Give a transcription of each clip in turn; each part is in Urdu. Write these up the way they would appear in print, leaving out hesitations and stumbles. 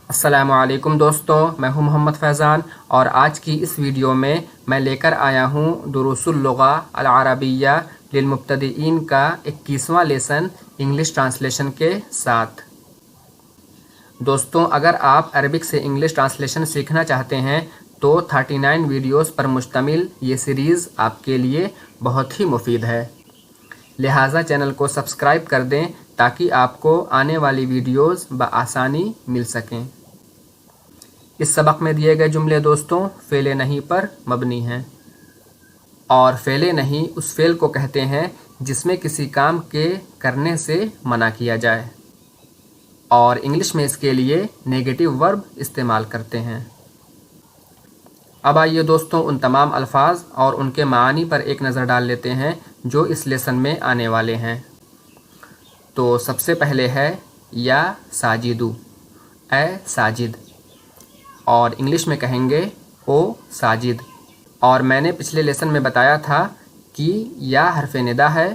السلام علیکم دوستوں، میں ہوں محمد فیضان اور آج کی اس ویڈیو میں لے کر آیا ہوں دروس اللغہ العربیہ للمبتدئین کا 21واں لیسن انگلش ٹرانسلیشن کے ساتھ۔ دوستوں، اگر آپ عربک سے انگلش ٹرانسلیشن سیکھنا چاہتے ہیں تو 39 ویڈیوز پر مشتمل یہ سیریز آپ کے لیے بہت ہی مفید ہے، لہٰذا چینل کو سبسکرائب کر دیں تاکہ آپ کو آنے والی ویڈیوز بآسانی مل سکیں۔ اس سبق میں دیے گئے جملے دوستوں فعل نہیں پر مبنی ہیں، اور فعل نہیں اس فعل کو کہتے ہیں جس میں کسی کام کے کرنے سے منع کیا جائے، اور انگلش میں اس کے لیے نیگیٹو ورب استعمال کرتے ہیں۔ اب آئیے دوستوں ان تمام الفاظ اور ان کے معانی پر ایک نظر ڈال لیتے ہیں جو اس لیسن میں آنے والے ہیں۔ تو سب سے پہلے ہے یا ساجدو، اے ساجد، اور انگلش میں کہیں گے او ساجد۔ اور میں نے پچھلے لیسن میں بتایا تھا کہ یا حرف ندا ہے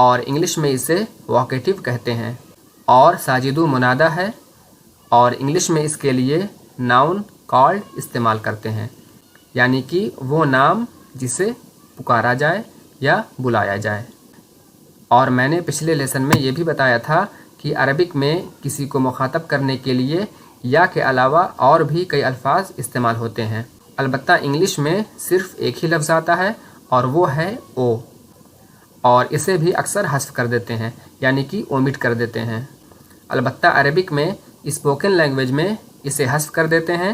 اور انگلش میں اسے واکیٹو کہتے ہیں، اور ساجدو منادہ ہے اور انگلش میں اس کے لیے ناؤن کالڈ استعمال کرتے ہیں، یعنی کہ وہ نام جسے پکارا جائے یا بلایا جائے۔ اور میں نے پچھلے لیسن میں یہ بھی بتایا تھا کہ عربک میں کسی کو مخاطب کرنے کے لیے یا کے علاوہ اور بھی کئی الفاظ استعمال ہوتے ہیں، البتہ انگلش میں صرف ایک ہی لفظ آتا ہے اور وہ ہے او، اور اسے بھی اکثر حذف کر دیتے ہیں، یعنی کہ اومٹ کر دیتے ہیں۔ البتہ عربک میں اسپوکن لینگویج میں اسے حذف کر دیتے ہیں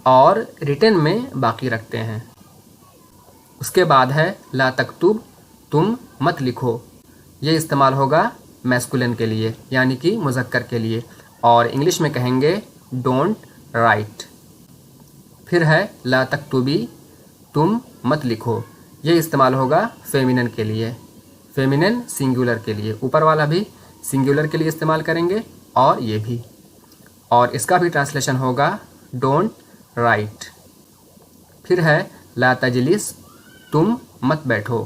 اور ریٹن میں باقی رکھتے ہیں۔ اس کے بعد ہے لا تکتب، تم مت لکھو، یہ استعمال ہوگا میسکولن کے لیے، یعنی کہ مذکر کے لیے، اور انگلش میں کہیں گے ڈونٹ رائٹ۔ پھر ہے لا تکتبی، تم مت لکھو، یہ استعمال ہوگا فیمینن کے لیے، فیمینن سنگولر کے لیے، اوپر والا بھی سنگولر کے لیے استعمال کریں گے اور یہ بھی، اور اس کا بھی ٹرانسلیشن ہوگا ڈونٹ رائٹ۔ پھر ہے لا تجلس، تم مت بیٹھو،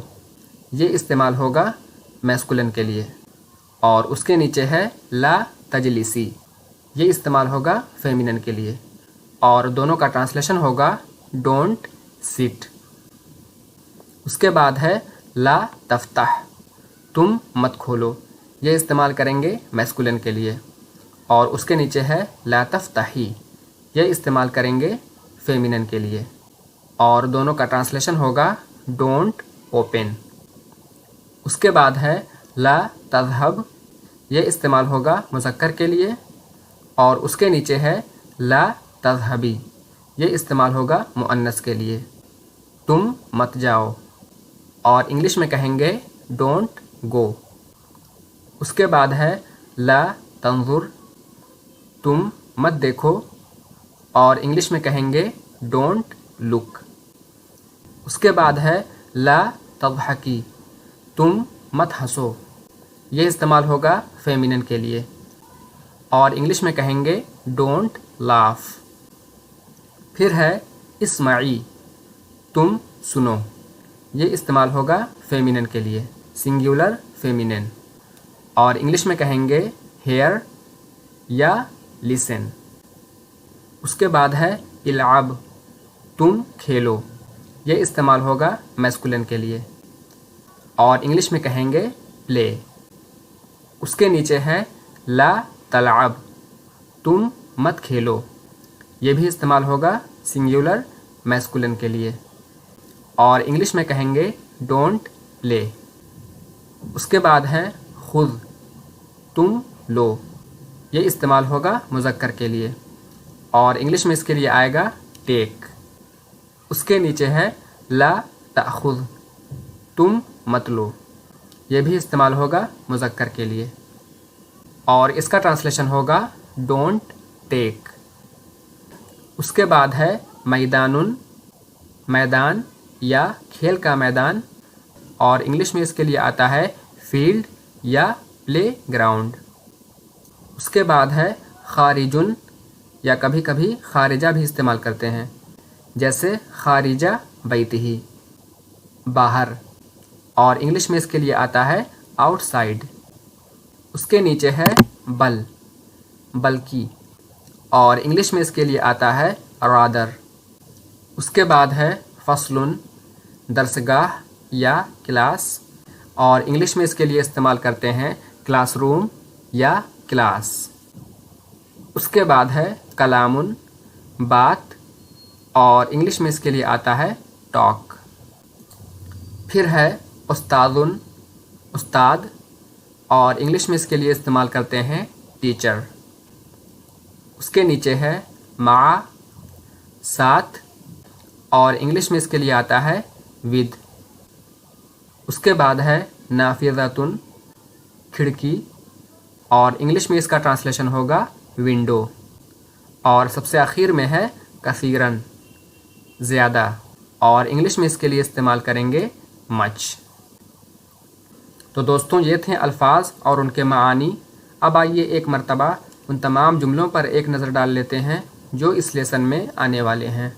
یہ استعمال ہوگا میسکولن کے لیے، اور اس کے نیچے ہے لا تجلسی، یہ استعمال ہوگا فیمینن کے لیے، اور دونوں کا ٹرانسلیشن ہوگا ڈونٹ سٹ۔ اس کے بعد ہے لا تفتح، تم مت کھولو، یہ استعمال کریں گے میسکولن کے لیے، اور اس کے نیچے ہے لا تفتحی، یہ استعمال کریں گے فیمینن کے لیے، اور دونوں کا ٹرانسلیشن ہوگا ڈونٹ اوپن۔ اس کے بعد ہے لا تذهب، یہ استعمال ہوگا مذکر کے لیے، اور اس کے نیچے ہے لا تذهبی، یہ استعمال ہوگا مؤنث کے لیے، تم مت جاؤ، اور انگلش میں کہیں گے ڈونٹ گو۔ اس کے بعد ہے لا تنظر، تم مت دیکھو، اور انگلش میں کہیں گے ڈونٹ لک۔ اس کے بعد ہے لا تضحکی، تم مت ہنسو، یہ استعمال ہوگا فیمینن کے لیے، اور انگلش میں کہیں گے ڈونٹ لاف۔ پھر ہے اسمعی، تم سنو، یہ استعمال ہوگا فیمینن کے لیے، سنگولر فیمینن، اور انگلش میں کہیں گے ہیئر یا لسن۔ اس کے بعد ہے العب، تم کھیلو، یہ استعمال ہوگا میسکولن کے لیے، اور انگلش میں کہیں گے پلے۔ اس کے نیچے ہے لا تلعب، تم مت کھیلو، یہ بھی استعمال ہوگا سنگولر میسکولن کے لیے، اور انگلش میں کہیں گے ڈونٹ پلے۔ اس کے بعد ہے خذ، تم لو، یہ استعمال ہوگا مذکر کے لیے، اور انگلش میں اس کے لیے آئے گا ٹیک۔ اس کے نیچے ہے لا تأخذ، تم مت لو، یہ بھی استعمال ہوگا مذکر کے لیے، اور اس کا ٹرانسلیشن ہوگا ڈونٹ ٹیک۔ اس کے بعد ہے میدان، میدان یا کھیل کا میدان، اور انگلش میں اس کے لیے آتا ہے فیلڈ یا پلے گراؤنڈ۔ اس کے بعد ہے خارجن، یا کبھی کبھی خارجہ بھی استعمال کرتے ہیں، جیسے خارجہ بیتہی، باہر، اور انگلش میں اس کے لیے آتا ہے آؤٹ سائڈ۔ اس کے نیچے ہے بل، بلکہ، اور انگلش میں اس کے لیے آتا ہے rather۔ اس کے بعد ہے فصل، درسگاہ یا کلاس، اور انگلش میں اس کے لیے استعمال کرتے ہیں کلاس روم یا کلاس۔ اس کے بعد ہے کلام، بات، اور انگلش میں اس کے لیے آتا ہے ٹاک۔ پھر ہے استاد، استاد، اور انگلش میں اس کے لیے استعمال کرتے ہیں ٹیچر۔ اس کے نیچے ہے مع، ساتھ، اور انگلش میں اس کے لیے آتا ہے ود۔ اس کے بعد ہے نافذۃ، کھڑکی، اور انگلش میں اس کا ٹرانسلیشن ہوگا ونڈو۔ اور سب سے آخر میں ہے کثیراً، زیادہ، اور انگلش میں اس کے لیے استعمال کریں گے مچ۔ تو دوستوں یہ تھے الفاظ اور ان کے معانی۔ اب آئیے ایک مرتبہ ان تمام جملوں پر ایک نظر ڈال لیتے ہیں جو اس لیسن میں آنے والے ہیں۔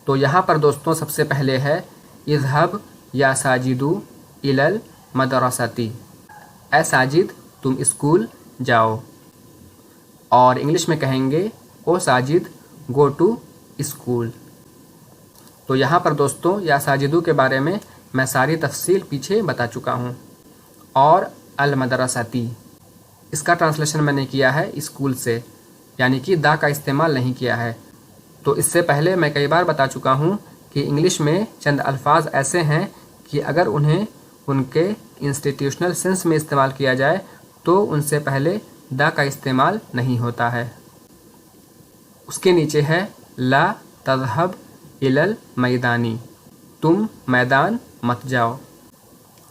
تو یہاں پر دوستوں سب سے پہلے ہے اذهب یا ساجدو الی المدرسۃ، اے ساجد تم اسکول جاؤ، اور انگلش میں کہیں گے او ساجد گو ٹو اسکول۔ تو یہاں پر دوستوں یا ساجدو کے بارے میں ساری تفصیل پیچھے بتا چکا ہوں، اور المدرستی اس کا ٹرانسلیشن میں نے کیا ہے اسکول سے، یعنی کہ دا کا استعمال نہیں کیا ہے۔ تو اس سے پہلے میں کئی بار بتا چکا ہوں کہ انگلش میں چند الفاظ ایسے ہیں کہ اگر انہیں ان کے انسٹیٹیوشنل سینس میں استعمال کیا جائے تو ان سے پہلے دا کا استعمال نہیں ہوتا ہے۔ اس کے نیچے ہے لا تذهب الی المیدان، تم میدان مت جاؤ،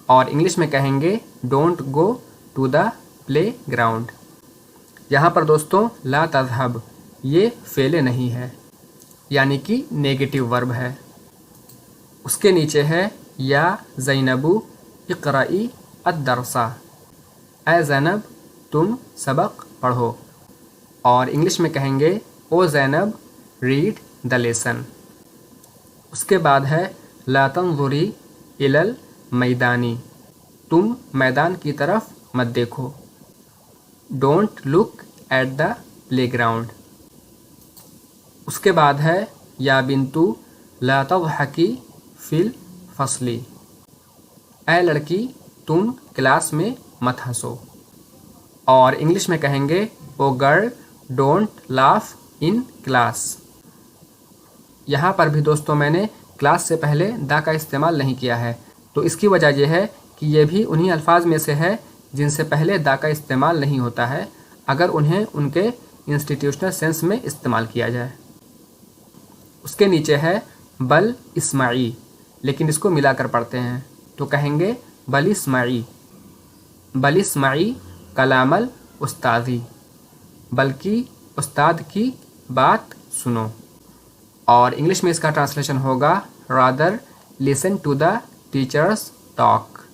اور انگلش میں کہیں گے don't go to the play ground. یہاں پر دوستوں لا تذهب یہ فعل نہیں ہے، یعنی کہ نیگیٹو ورب ہے۔ اس کے نیچے ہے یا زینب اقرئی الدرس، اے زینب تم سبق پڑھو، اور انگلش میں کہیں گے او زینب ریڈ دا لیسن۔ اس کے بعد ہے لا تنظری الی المیدان، تم میدان کی طرف مت دیکھو، don't look at the play ground. اس کے بعد ہے یا بنتو لا تضحکی فی الفصل، اے لڑکی تم کلاس میں مت ہنسو، اور انگلش میں کہیں گے O girl don't laugh in class. یہاں پر بھی دوستوں میں نے کلاس سے پہلے دا کا استعمال نہیں کیا ہے، تو اس کی وجہ یہ ہے کہ یہ بھی انہی الفاظ میں سے ہے جن سے پہلے دا کا استعمال نہیں ہوتا ہے اگر انہیں ان کے انسٹیٹیوشنل سینس میں استعمال کیا جائے۔ اس کے نیچے ہے بل اسمعی، لیکن اس کو ملا کر پڑھتے ہیں تو کہیں گے بل اسمعی، بل اسمعی کلام الاستاذی، بلکہ استاد کی بات سنو، اور انگلش میں اس کا ٹرانسلیشن ہوگا rather listen to the teacher's talk۔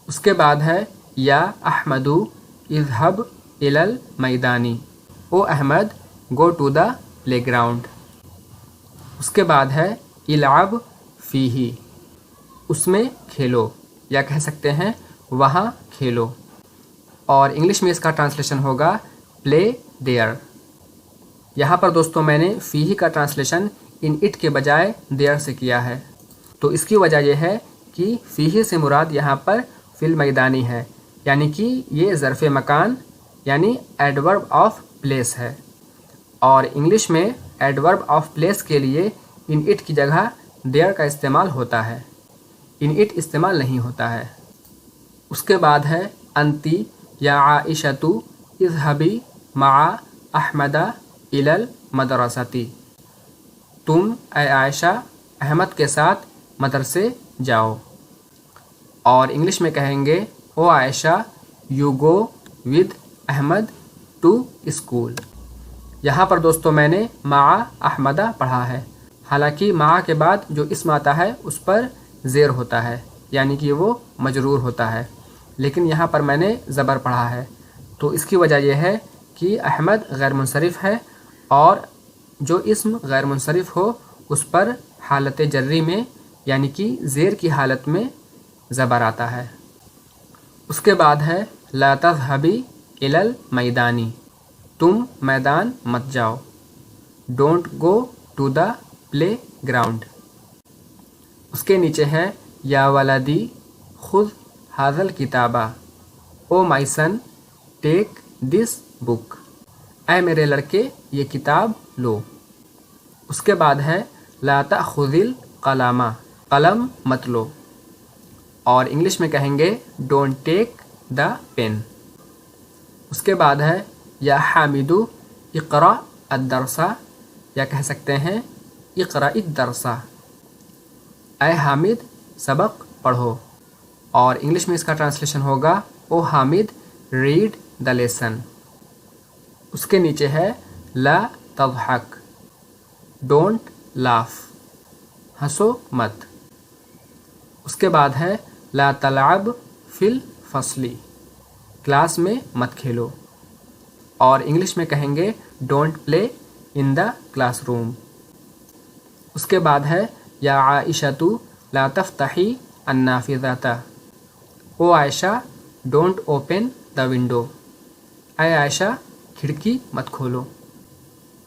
اس کے بعد ہے یا احمد اذهب الی المیدان، O Ahmad go to the play ground. اس کے بعد ہے العب فیہ، اس میں کھیلو، یا کہہ سکتے ہیں وہاں کھیلو، اور انگلش میں اس کا ٹرانسلیشن ہوگا پلے دیئر۔ یہاں پر دوستوں میں نے فیہ کا ٹرانسلیشن ان اٹ کے بجائے دیئر سے کیا ہے، تو اس کی وجہ یہ ہے کہ فیہ سے مراد یہاں پر فی المیدانی ہے، یعنی کہ یہ ظرف مکان یعنی ایڈورب آف پلیس ہے، اور انگلش میں ایڈورب آف پلیس کے لیے ان اٹ کی جگہ دیئر کا استعمال ہوتا ہے، ان اٹ استعمال نہیں ہوتا ہے۔ اس کے بعد ہے انتی یا عائشۃ اذهبی مع احمد الی المدرسۃ، تم اے عائشہ احمد کے ساتھ مدرسے جاؤ، اور انگلش میں کہیں گے O Ayesha you go with Ahmad to school. یہاں پر دوستوں میں نے مع احمد پڑھا ہے، حالانکہ مع کے بعد جو اسم آتا ہے اس پر زیر ہوتا ہے، یعنی کہ وہ مجرور ہوتا ہے، لیکن یہاں پر میں نے زبر پڑھا ہے، تو اس کی وجہ یہ ہے کہ احمد غیر منصرف ہے، اور جو اسم غیر منصرف ہو اس پر حالت جری میں یعنی کہ زیر کی حالت میں زبر آتا ہے۔ اس کے بعد ہے لا تذهبی الی المیدان، تم میدان مت جاؤ. Don't go to the play ground. اس کے نیچے ہے یا ولدی خذ ھذا الکتاب. او مائی سن ٹیک دس بک. اے میرے لڑکے یہ کتاب لو. اس کے بعد ہے لا تأخذ القلم. قلم مت لو. اور انگلش میں کہیں گے ڈونٹ ٹیک دا پین. اس کے بعد ہے یا حامد اقرأ الدرس، یا کہہ سکتے ہیں اقرأ الدرس. اے حامد سبق پڑھو. اور انگلش میں اس کا ٹرانسلیشن ہوگا او حامد ریڈ دا لیسن. اس کے نیچے ہے لا تضحک. Don't laugh. ہنسو مت. اس کے بعد ہے لا تلعب فی الفصل. کلاس میں مت کھیلو. اور انگلش میں کہیں گے don't play in the class room. اس کے بعد ہے یا عائشۃ لا تفتحی النافذۃ. او عائشہ ڈونٹ اوپن دا ونڈو. اے عائشہ کھڑکی مت کھولو.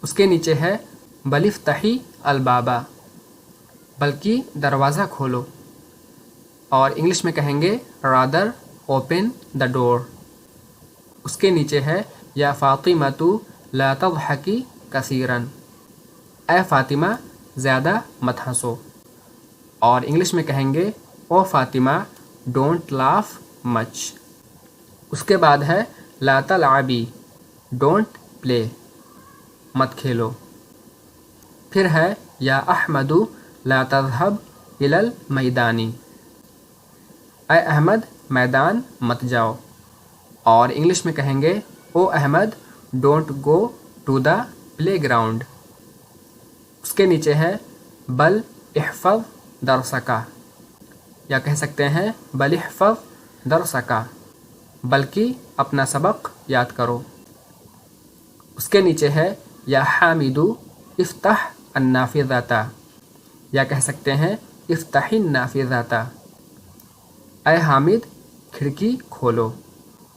اس کے نیچے ہے بل افتحی الباب. بلکہ دروازہ کھولو. اور انگلش میں کہیں گے رادر اوپن دا ڈور. اس کے نیچے ہے یا فاطمۃ لا تضحکی کثیرا. اے فاطمہ زیادہ مت ہنسو. اور انگلش میں کہیں گے او فاطمہ ڈونٹ لاف مچ. اس کے بعد ہے لا تلعبی. Don't play. مت کھیلو. پھر ہے یا احمد لا تذهب الى المیدان. اے احمد میدان مت جاؤ. اور انگلش میں کہیں گے O Ahmad don't go to the play ground. اس کے نیچے ہے بل احفظ درسک، یا کہہ سکتے ہیں بل احفظ درسک. بلکہ اپنا سبق یاد کرو. اس کے نیچے ہے یا حامد افتح النافذۃ، یا کہہ سکتے ہیں افتح النافذۃ. اے حامد کھڑکی کھولو.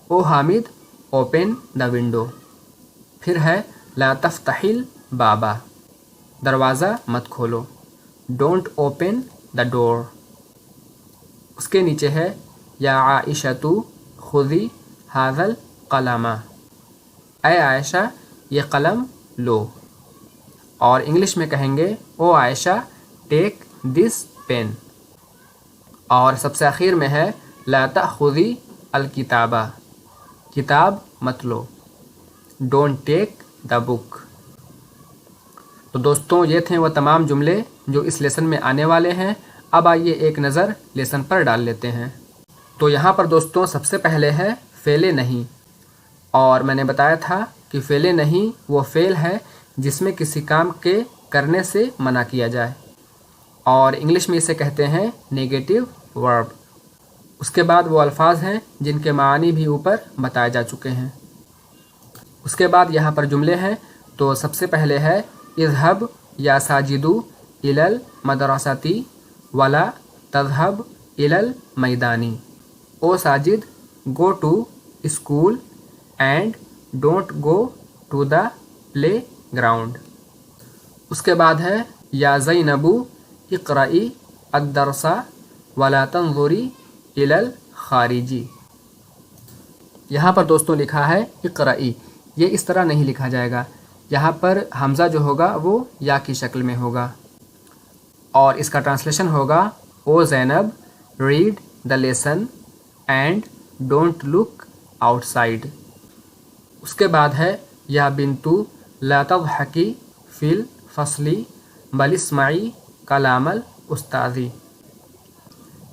او حامد اوپن دا ونڈو. پھر ہے لا تفتح الباب. دروازہ مت کھولو. ڈونٹ اوپن دا ڈور. اس کے نیچے ہے یا عائشۃ خذی ھذا القلم. اے عائشہ یہ قلم لو. اور انگلش میں کہیں گے O Aisha take this pain. اور سب سے آخر میں ہے لا تأخذی الکتاب. کتاب مت لو. Don't take the book. تو دوستوں یہ تھے وہ تمام جملے جو اس لیسن میں آنے والے ہیں. اب آئیے ایک نظر لیسن پر ڈال لیتے ہیں. تو یہاں پر دوستوں سب سے پہلے ہے فعل نہیں. اور میں نے بتایا تھا کہ فعل نہیں وہ فعل ہے جس میں کسی کام کے کرنے سے منع کیا جائے. اور انگلش میں اسے کہتے ہیں نیگیٹو ورب. اس کے بعد وہ الفاظ ہیں جن کے معنی بھی اوپر بتائے جا چکے ہیں. اس کے بعد یہاں پر جملے ہیں. تو سب سے پہلے ہے اذهب یا ساجدو الی المدرسۃ ولا تذهب الی المیدان. O Sajid go to school and don't go to the play ground. اس کے بعد ہے یا زینب اقرئی الدرس ولا تنظری الی الخارج. یہاں پر دوستوں لکھا ہے اقرئی. یہ اس طرح نہیں لکھا جائے گا. یہاں پر حمزہ جو ہوگا وہ یا کی شکل میں ہوگا. اور اس کا ٹرانسلیشن ہوگا O Zainab read the lesson and don't look outside. اس کے بعد ہے یا بنتو لا تضحکی فی الفصل بل اسمعی کلام الاستاذ.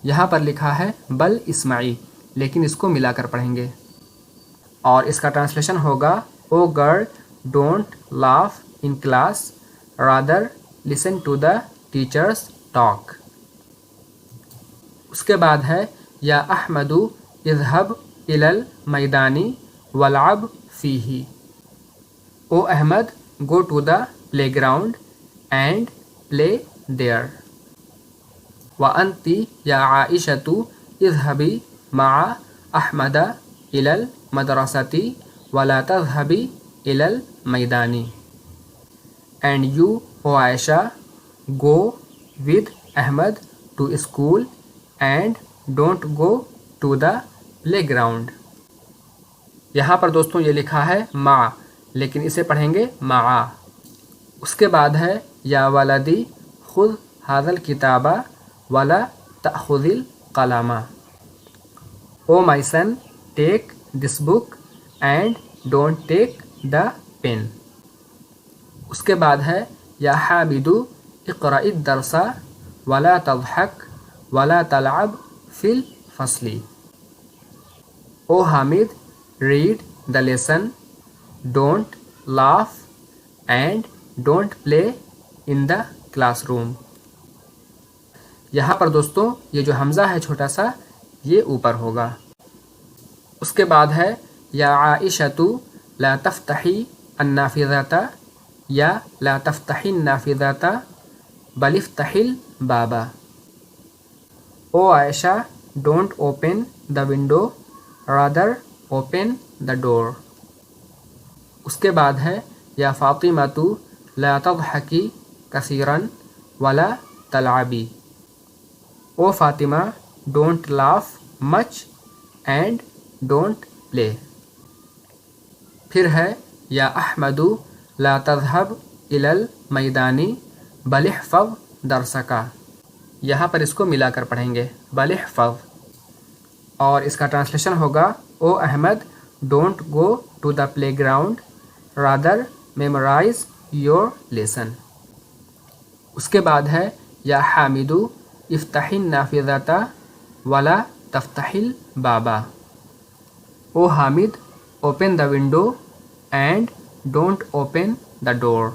یہاں پر لکھا ہے بل اسمعی، لیکن اس کو ملا کر پڑھیں گے. اور اس کا ٹرانسلیشن ہوگا O girl don't laugh in class rather listen to the teacher's talk. اس کے بعد ہے یا احمد اذهب الی المیدان والعب فیہ. O Ahmad go to the play ground and play there. وانتی یا عائشۃ اذهبی مع احمد الی المدرسۃ ولا تذهبی إلى الميدان. And you, O Aisha, go with Ahmad to school and don't go to the playground. یہاں پر دوستوں یہ لکھا ہے ما، لیکن اسے پڑھیں گے معا. اس کے بعد ہے یا ولدی خذ ھذا الکتاب ولا تأخذ القلم. O my son take this book and don't take the pen. اس کے بعد ہے یا حامد اقرأ الدرس ولا تضحک ولا تلعب فی الفصل. او Hamid read the lesson, don't laugh and don't play in the classroom. یہاں پر دوستوں یہ جو حمزہ ہے چھوٹا سا یہ اوپر ہوگا. اس کے بعد ہے یا عائشۃ لا تفتحی النافذۃ یا لا تفتحی النافذۃ بل افتحی الباب. او عائشہ don't open the window, rather open the door. اس کے بعد ہے یا فاطمۃ لا تضحکی کثیرا ولا تلعبی. او Fatima don't laugh much and don't play. پھر ہے یا احمد لا تذهب الى المیدان بل احفظ درسک. یہاں پر اس کو ملا کر پڑھیں گے بل احفظ، اور اس کا ٹرانسلیشن ہوگا O Ahmad don't go to the play ground rather memorize your lesson. اس کے بعد ہے یا حامد افتح النافذۃ ولا تفتح الباب. O Hamid open the window and don't open the door.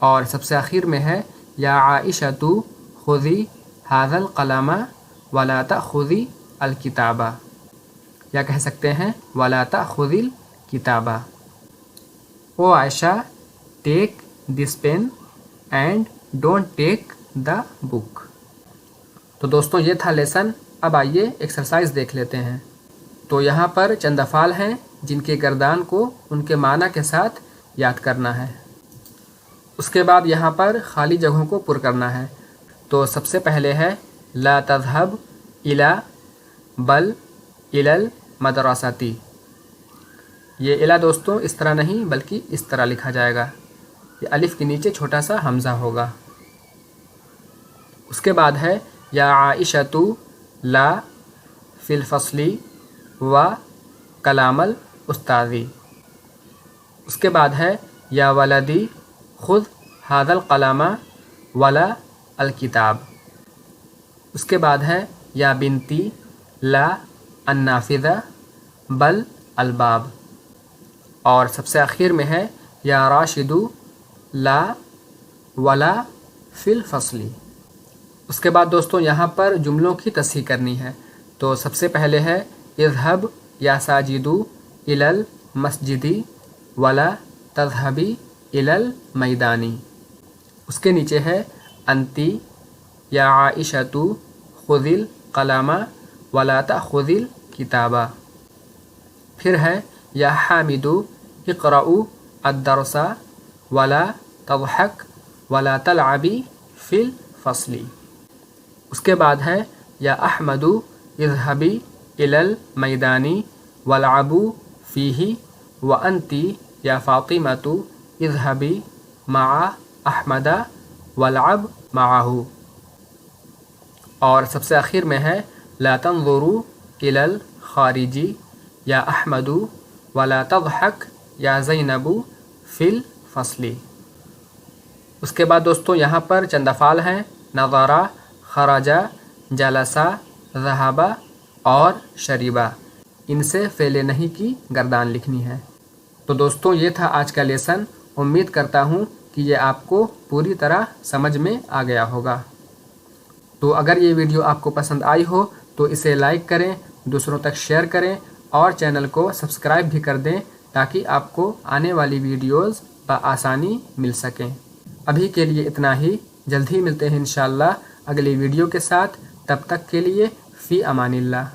اور سب سے آخر میں ہے یا عائشۃ خذی ھذا القلم ولا تأخذی الکتاب، یا کہہ سکتے ہیں ولا تأخذی الکتاب. او Aisha take this pen and don't take the book. تو دوستوں یہ تھا لیسن. اب آئیے ایکسرسائز دیکھ لیتے ہیں. تو یہاں پر چند افعال ہیں جن کے گردان کو ان کے معنی کے ساتھ یاد کرنا ہے. اس کے بعد یہاں پر خالی جگہوں کو پر کرنا ہے. تو سب سے پہلے ہے لا تذهب الى بل الى المدرسۃ. یہ الا دوستوں اس طرح نہیں بلکہ اس طرح لکھا جائے گا. یہ الف کے نیچے چھوٹا سا حمزہ ہوگا. اس کے بعد ہے یا عائشۃ لا فی الفصل و کلام الاستاذ. اس کے بعد ہے یا ولدی خذ ھذا القلم ولا الکتاب. اس کے بعد ہے یا بنتی لا النافذہ بل الباب. اور سب سے آخر میں ہے یا راشد لا ولا فی الفصل. اس کے بعد دوستوں یہاں پر جملوں کی تصحیح کرنی ہے. تو سب سے پہلے ہے اذهب یا ساجد الی المسجد ولا تذهبی الی المیدان. اس کے نیچے ہے انتی یا عائشۃ خذی القلم ولا تأخذی الکتاب. پھر ہے یا حامد اقرأ الدرس ولا تضحک ولا تلعبی فی الفصل. اس کے بعد ہے یا احمد اذهبی الی المیدان والعبوا فیہ وانتی یا فاطمۃ اذهبی مع احمد والعب معه. اور سب سے آخر میں ہے لا تنظروا الی الخارج یا احمد ولا تضحک یا زینب فی الفصل. اس کے بعد دوستوں یہاں پر چند افعال ہیں نظرا، خرجا، جلسا، ذہبا اور شریبا. ان سے فعل نہیں کی گردان لکھنی ہے. تو دوستوں یہ تھا آج کا لیسن. امید کرتا ہوں کہ یہ آپ کو پوری طرح سمجھ میں آ گیا ہوگا. تو اگر یہ ویڈیو آپ کو پسند آئی ہو تو اسے لائک کریں، دوسروں تک شیئر کریں اور چینل کو سبسکرائب بھی کر دیں تاکہ آپ کو آنے والی ویڈیوز بآسانی مل سکیں. ابھی کے لیے اتنا ہی. جلد ہی ملتے ہیں انشاءاللہ اگلی ویڈیو کے ساتھ. تب تک کے لیے فی امان اللہ.